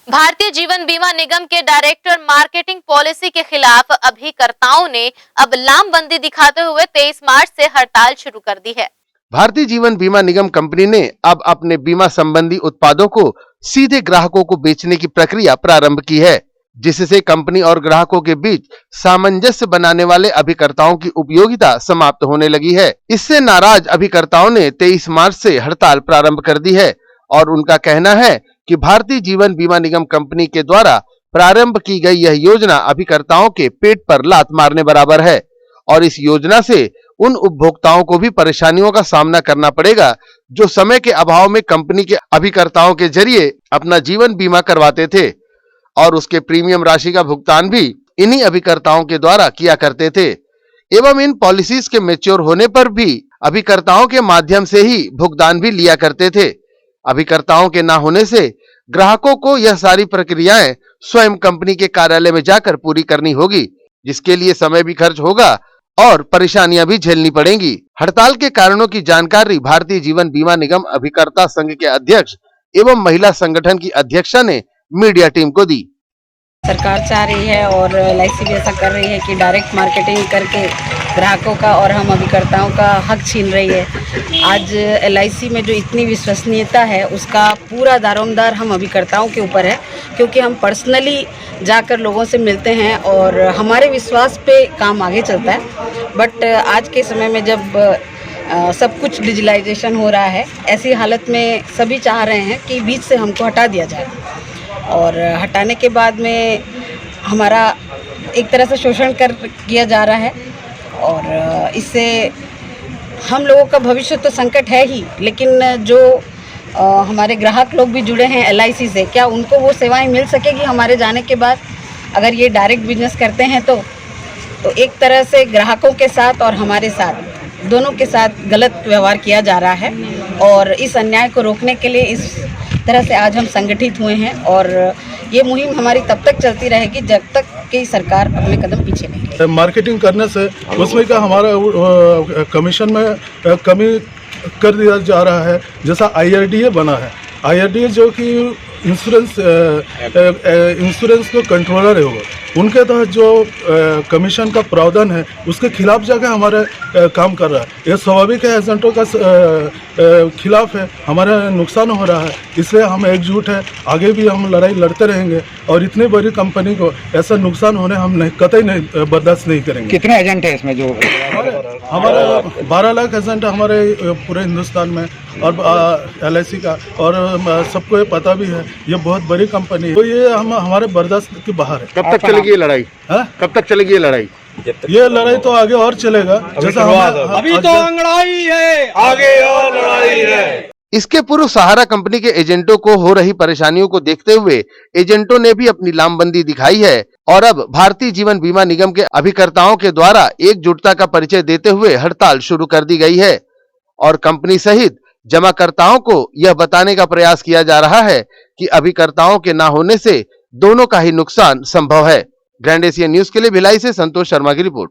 भारतीय जीवन बीमा निगम के director marketing policy के खिलाफ अभिकर्ताओं ने अब लामबंदी दिखाते हुए 23 मार्च से हड़ताल शुरू कर दी है। भारतीय जीवन बीमा निगम कंपनी ने अब अपने बीमा संबंधी उत्पादों को सीधे ग्राहकों को बेचने की प्रक्रिया प्रारंभ की है, जिससे कंपनी और ग्राहकों के बीच सामंजस्य बनाने वाले अभिकर्ताओं की उपयोगिता समाप्त होने लगी है। इससे नाराज अभिकर्ताओं ने 23 मार्च से हड़ताल प्रारंभ कर दी है और उनका कहना है कि भारतीय जीवन बीमा निगम कंपनी के द्वारा प्रारंभ की गई यह योजना अभिकर्ताओं के पेट पर लात मारने बराबर है और इस योजना से उन उपभोक्ताओं को भी परेशानियों का सामना करना पड़ेगा जो समय के अभाव में कंपनी के अभिकर्ताओं के जरिए अपना जीवन बीमा करवाते थे और उसके प्रीमियम राशि का भुगतान भी इन्हीं अभिकर्ताओं के द्वारा किया करते थे एवं इन पॉलिसीज के मैच्योर होने पर भी अभिकर्ताओं के माध्यम से ही भुगतान भी लिया करते थे। अभिकर्ताओं के ना होने से ग्राहकों को यह सारी प्रक्रियाएं स्वयं कंपनी के कार्यालय में जाकर पूरी करनी होगी, जिसके लिए समय भी खर्च होगा और परेशानियां भी झेलनी पड़ेंगी। हड़ताल के कारणों की जानकारी भारतीय जीवन बीमा निगम अभिकर्ता संघ के अध्यक्ष एवं महिला संगठन की अध्यक्षा ने मीडिया टीम को दी। सरकार चाह रही है और LIC भी ऐसा कर रही है कि डायरेक्ट मार्केटिंग करके ग्राहकों का और हम अभिकर्ताओं का हक छीन रही है। आज LIC में जो इतनी विश्वसनीयता है उसका पूरा दारोमदार हम अभिकर्ताओं के ऊपर है, क्योंकि हम पर्सनली जाकर लोगों से मिलते हैं और हमारे विश्वास पे काम आगे चलता है। बट आज के समय में जब सब कुछ डिजिटलाइजेशन हो रहा है, ऐसी हालत में सभी चाह रहे हैं कि बीच से हमको हटा दिया जाए और हटाने के बाद में हमारा एक तरह से शोषण किया जा रहा है और इससे हम लोगों का भविष्य तो संकट है ही, लेकिन जो हमारे ग्राहक लोग भी जुड़े हैं LIC से, क्या उनको वो सेवाएं मिल सकेगी हमारे जाने के बाद? अगर ये डायरेक्ट बिजनेस करते हैं तो एक तरह से ग्राहकों के साथ और हमारे साथ दोनों के साथ गलत व्यवहार किया जा रहा है और इस अन्याय को रोकने के लिए इस तरह से आज हम संगठित हुए हैं और ये मुहिम हमारी तब तक चलती रहेगी जब तक कि सरकार अपने कदम पीछे नहीं लेगी। मार्केटिंग करने से उसमें का हमारा कमीशन में कमी कर दिया जा रहा है। जैसा IRDA बना है, IRDA जो कि इंश्योरेंस को कंट्रोलर है, वो उनके तहत जो कमीशन का प्रावधान है उसके खिलाफ जाकर हमारे काम कर रहा है। ये स्वाभाविक है, एजेंटों का खिलाफ है, हमारा नुकसान हो रहा है, इसलिए हम एकजुट है, आगे भी हम लड़ाई लड़ते रहेंगे और इतनी बड़ी कंपनी को ऐसा नुकसान होने हम नहीं कतई नहीं बर्दाश्त नहीं करेंगे। कितने एजेंट है इसमें? जो हमारे 12 लाख एजेंट हमारे पूरे हिंदुस्तान में और LIC का, और सबको ये पता भी है ये बहुत बड़ी कंपनी है, तो ये हम हमारे बर्दाश्त के बाहर है। कब तक चलेगी ये लड़ाई? कब तक चलेगी ये लड़ाई? ये लड़ाई तो आगे और चलेगा, जैसा अभी तो अंगड़ाई है, आगे और लड़ाई है। इसके पूर्व सहारा कंपनी के एजेंटों को हो रही परेशानियों को देखते हुए एजेंटों ने भी अपनी लामबंदी दिखाई है और अब भारतीय जीवन बीमा निगम के अभिकर्ताओं के द्वारा एकजुटता का परिचय देते हुए हड़ताल शुरू कर दी गई है और कंपनी सहित जमाकर्ताओं को यह बताने का प्रयास किया जा रहा है कि अभिकर्ताओं के ना होने से दोनों का ही नुकसान संभव है। ग्रैंड एशिया न्यूज के लिए भिलाई से संतोष शर्मा की रिपोर्ट।